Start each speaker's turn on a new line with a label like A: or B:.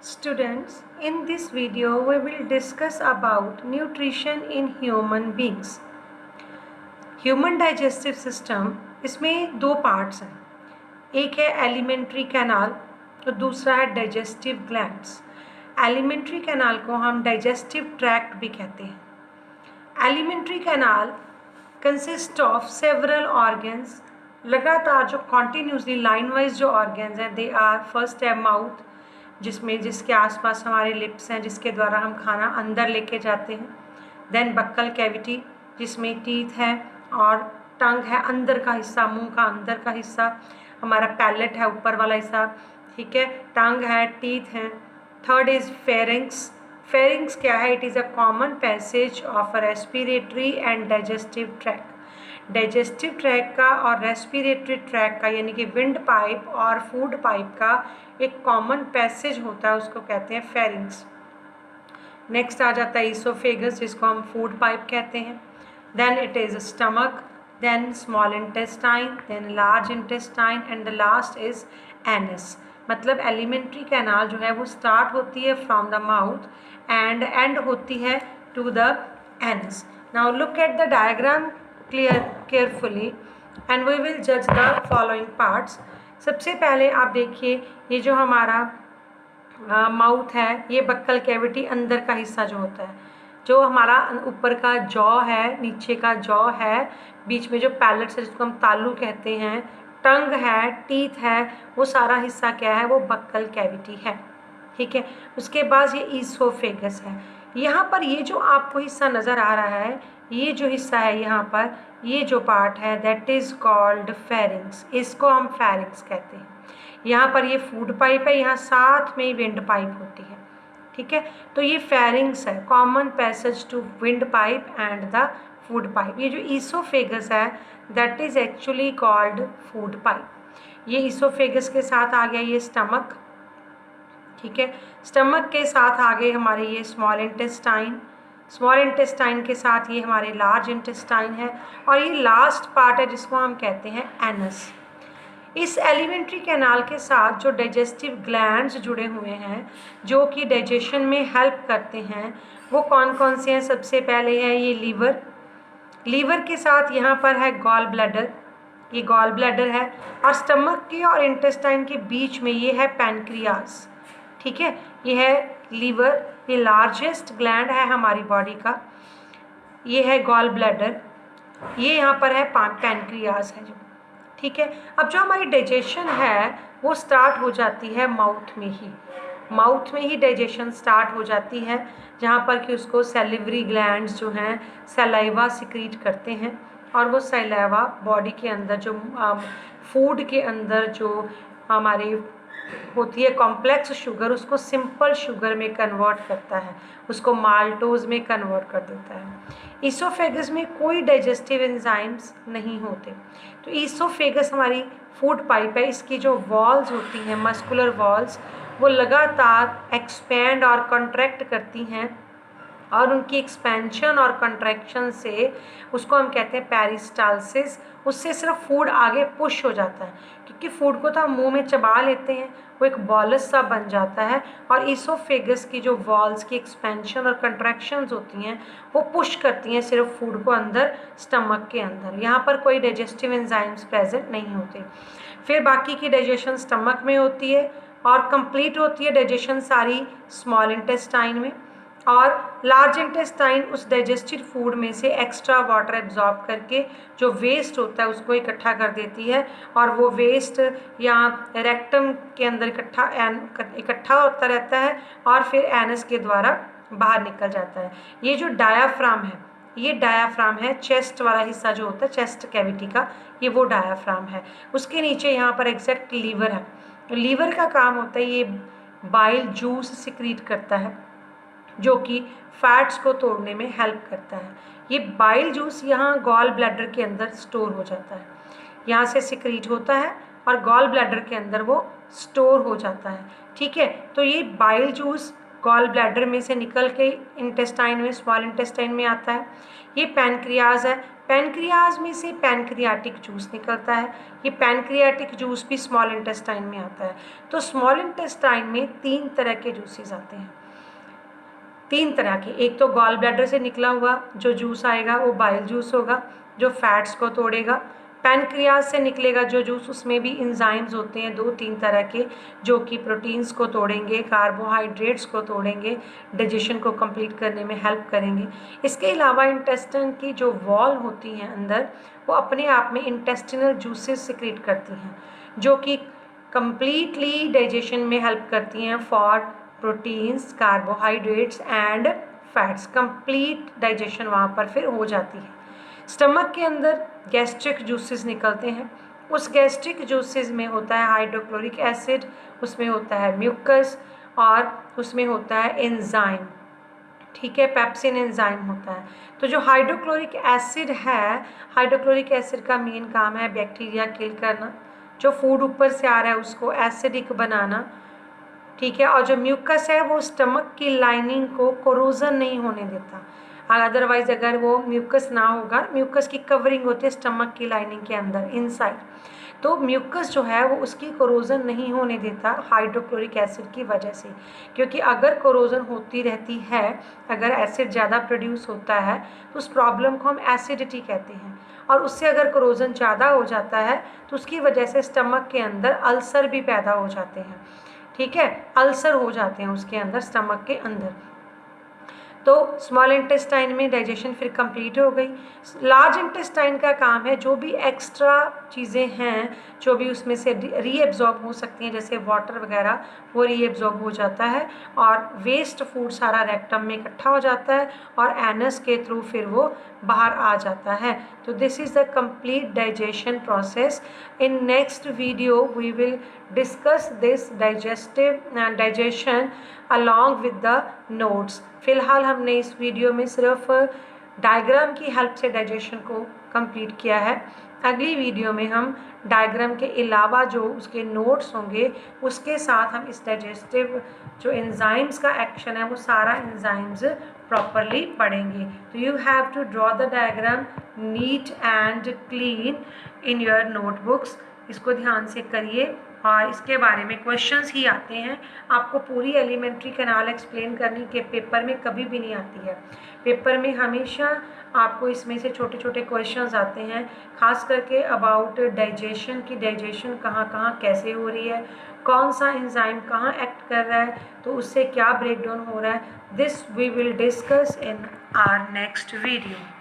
A: Students, in this video we will discuss about nutrition in human beings. Human digestive system इसमें दो parts हैं, एक है alimentary canal और दूसरा है डाइजेस्टिव ग्लैंड्स। एलिमेंट्री कैनाल को हम डाइजेस्टिव ट्रैक्ट भी कहते हैं। Alimentary canal consist of several organs, लगातार जो कॉन्टिन्यूसली लाइन वाइज जो ऑर्गन्स हैं दे आर फर्स्ट है माउथ, जिसके आसपास हमारे लिप्स हैं जिसके द्वारा हम खाना अंदर लेके जाते हैं। देन बक्कल कैविटी जिसमें टीथ है और टंग है, अंदर का हिस्सा, मुंह का अंदर का हिस्सा। हमारा पैलेट है ऊपर वाला हिस्सा, ठीक है, टंग है, टीथ हैं। Third is pharynx. फेरिंग्स क्या है? It is a common passage of a respiratory and digestive track. Digestive track का और रेस्पिरेटरी ट्रैक का यानी कि विंड पाइप और फूड पाइप का एक कॉमन पैसेज होता है, उसको कहते हैं फेरिंग्स। नेक्स्ट आ जाता है ईसोफेगस जिसको हम फूड पाइप कहते हैं। Then it is stomach, then small intestine, then large intestine and the last is anus. मतलब एलिमेंट्री कैनाल जो है वो स्टार्ट होती है from the mouth and end होती है to the anus. Now look at the diagram carefully and we will judge the following parts. सबसे पहले आप देखिए ये जो हमारा माउथ है, ये बक्कल कैविटी अंदर का हिस्सा जो होता है, जो हमारा ऊपर का जॉ है, नीचे का जॉ है, बीच में जो पैलेट्स है जिसको हम तालू कहते हैं, टंग है, टीथ है, वो सारा हिस्सा क्या है? वो बक्कल कैविटी है, ठीक है। उसके बाद ये ईसोफेगस है। यहाँ पर ये जो आपको हिस्सा नज़र आ रहा है, ये जो हिस्सा है यहाँ पर, ये जो पार्ट है दैट इज़ कॉल्ड फेरिंग्स, इसको हम फेरिंग्स कहते हैं। यहाँ पर ये फूड पाइप है, यहाँ साथ में विंड पाइप होती है, ठीक है। तो ये फेरिंग्स है, common passage to windpipe and the food pipe. ये जो ईसोफेगस है that is actually called food pipe. ये ईसोफेगस के साथ आ गया ये स्टमक, ठीक है। स्टमक के साथ आगे हमारे ये स्मॉल इंटेस्टाइन, स्मॉल इंटेस्टाइन के साथ ये हमारे लार्ज इंटेस्टाइन है और ये लास्ट पार्ट है जिसको हम कहते हैं एनस। इस एलिमेंट्री कैनाल के साथ जो डाइजेस्टिव ग्लैंड्स जुड़े हुए हैं जो कि डाइजेशन में हेल्प करते हैं, वो कौन कौन से हैं? सबसे पहले है ये लीवर। लीवर के साथ यहाँ पर है गॉल ब्लैडर, ये गॉल ब्लैडर है, और स्टमक के और इंटेस्टाइन के बीच में ये है पैनक्रियास, ठीक है। ये है लीवर, ये लार्जेस्ट ग्लैंड है हमारी बॉडी का, ये है गॉल ब्लैडर, ये यहाँ पर है पैनक्रियास है जो, ठीक है। अब जो हमारी डाइजेशन है वो स्टार्ट हो जाती है माउथ में ही, माउथ में ही डाइजेशन स्टार्ट हो जाती है, जहाँ पर कि उसको सैलिवरी ग्लैंड्स जो हैं सलाइवा सिक्रीट करते हैं और वो सलाइवा बॉडी के अंदर जो फूड के अंदर जो हमारी होती है कॉम्प्लेक्स शुगर, उसको सिंपल शुगर में कन्वर्ट करता है, उसको माल्टोज में कन्वर्ट कर देता है। ईसोफेगस में कोई डाइजेस्टिव एंजाइम्स नहीं होते। तो ईसोफेगस हमारी फूड पाइप है, इसकी जो वॉल्स होती हैं मस्कुलर वॉल्स, वो लगातार एक्सपेंड और कॉन्ट्रैक्ट करती हैं और उनकी एक्सपेंशन और कंट्रैक्शन से उसको हम कहते हैं पेरिस्टालसिस। उससे सिर्फ फूड आगे पुश हो जाता है, क्योंकि फूड को तो हम मुंह में चबा लेते हैं, वो एक बॉलस सा बन जाता है और ईसोफेगस की जो वॉल्स की एक्सपेंशन और कंट्रैक्शंस होती हैं वो पुश करती हैं सिर्फ फूड को अंदर स्टमक के अंदर। यहाँ पर कोई डाइजेस्टिव एंजाइम्स प्रेजेंट नहीं होते। फिर बाकी की डाइजेशन स्टमक में होती है और कंप्लीट होती है डाइजेशन सारी स्मॉल इंटेस्टाइन में, और लार्ज इंटेस्टाइन उस डाइजेस्टेड फूड में से एक्स्ट्रा वाटर एब्जॉर्ब करके जो वेस्ट होता है उसको इकट्ठा कर देती है और वो वेस्ट यहाँ रेक्टम के अंदर इकट्ठा होता रहता है और फिर एनस के द्वारा बाहर निकल जाता है। ये जो डायाफ्राम है, ये डायाफ्राम है, चेस्ट वाला हिस्सा जो होता है चेस्ट कैविटी का, ये वो डायाफ्राम है। उसके नीचे यहाँ पर एग्जैक्ट लीवर है। तो लीवर का काम होता है ये बाइल जूस सिक्रीट करता है जो कि फैट्स को तोड़ने में हेल्प करता है। ये बाइल जूस यहाँ गॉल ब्लैडर के अंदर स्टोर हो जाता है, यहाँ से सिक्रीट होता है और गॉल ब्लैडर के अंदर वो स्टोर हो जाता है, ठीक है। तो ये बाइल जूस गॉल ब्लैडर में से निकल के इंटेस्टाइन में, स्मॉल इंटेस्टाइन में आता है। ये पैनक्रियाज है, पैनक्रियाज में से पैनक्रियाटिक जूस निकलता है। ये पैनक्रियाटिक जूस भी स्मॉल इंटेस्टाइन में आता है। तो स्मॉल इंटेस्टाइन में 3 तरह के जूसेस आते हैं, 3 तरह के। एक तो गॉल ब्लैडर से निकला हुआ जो जूस आएगा वो बाइल जूस होगा, जो फैट्स को तोड़ेगा। पैनक्रियाज से निकलेगा जो जूस, उसमें भी इंजाइम्स होते हैं 2-3 तरह के, जो कि प्रोटीन्स को तोड़ेंगे, कार्बोहाइड्रेट्स को तोड़ेंगे, डाइजेशन को कंप्लीट करने में हेल्प करेंगे। इसके अलावा इंटेस्टाइन की जो वॉल होती हैं अंदर, वो अपने आप में इंटेस्टिनल जूसेस सिक्रीट करती हैं, जो कि कंप्लीटली डाइजेशन में हेल्प करती हैं for proteins, carbohydrates and fats. Complete digestion वहाँ पर फिर हो जाती है। स्टमक के अंदर गैस्ट्रिक जूसेस निकलते हैं। उस गैस्ट्रिक जूसेस में होता है हाइड्रोक्लोरिक एसिड, उसमें होता है म्यूकस और उसमें होता है एंजाइम, ठीक है, पेप्सिन एंजाइम होता है। तो जो हाइड्रोक्लोरिक एसिड है, हाइड्रोक्लोरिक एसिड का मेन काम है बैक्टीरिया किल करना, जो फूड ऊपर से आ रहा है उसको एसिडिक बनाना, ठीक है। और जो म्यूकस है वो स्टमक की लाइनिंग को कोरोजन नहीं होने देता। अदरवाइज अगर वो म्यूकस ना होगा, म्यूकस की कवरिंग होती है स्टमक की लाइनिंग के अंदर इनसाइड, तो म्यूकस जो है वो उसकी कोरोजन नहीं होने देता हाइड्रोक्लोरिक एसिड की वजह से। क्योंकि अगर कोरोजन होती रहती है, अगर एसिड ज़्यादा प्रोड्यूस होता है तो उस प्रॉब्लम को हम एसिडिटी कहते हैं। और उससे अगर कोरोजन ज़्यादा हो जाता है तो उसकी वजह से स्टमक के अंदर अल्सर भी पैदा हो जाते हैं, ठीक है, अल्सर हो जाते हैं उसके अंदर, स्टमक के अंदर। तो स्मॉल इंटेस्टाइन में डाइजेशन फिर कंप्लीट हो गई। लार्ज इंटेस्टाइन का काम है जो भी एक्स्ट्रा चीज़ें हैं, जो भी उसमें से रीएब्जॉर्ब हो सकती हैं, जैसे वाटर वगैरह, वो रीएब्जॉर्ब हो जाता है और वेस्ट फूड सारा रेक्टम में इकट्ठा हो जाता है और एनस के थ्रू फिर वो बाहर आ जाता है। तो this is the complete digestion process. In next video we will discuss this digestion along with the notes. फिलहाल हमने इस वीडियो में सिर्फ डायग्राम की हेल्प से डाइजेशन को कंप्लीट किया है। अगली वीडियो में हम डायग्राम के अलावा जो उसके नोट्स होंगे उसके साथ हम इस डाइजेस्टिव जो एंजाइम्स का एक्शन है वो सारा एंजाइम्स प्रॉपरली पढ़ेंगे। तो you have to draw the diagram neat and clean in your notebooks. इसको ध्यान से करिए और इसके बारे में क्वेश्चंस ही आते हैं। आपको पूरी एलिमेंट्री कैनाल एक्सप्लेन करने के पेपर में कभी भी नहीं आती है। पेपर में हमेशा आपको इसमें से छोटे छोटे क्वेश्चंस आते हैं, खास करके अबाउट डाइजेशन की, डाइजेशन कहाँ कहाँ कैसे हो रही है, कौन सा एंजाइम कहाँ एक्ट कर रहा है, तो उससे क्या ब्रेकडाउन हो रहा है। This we will discuss in our next video.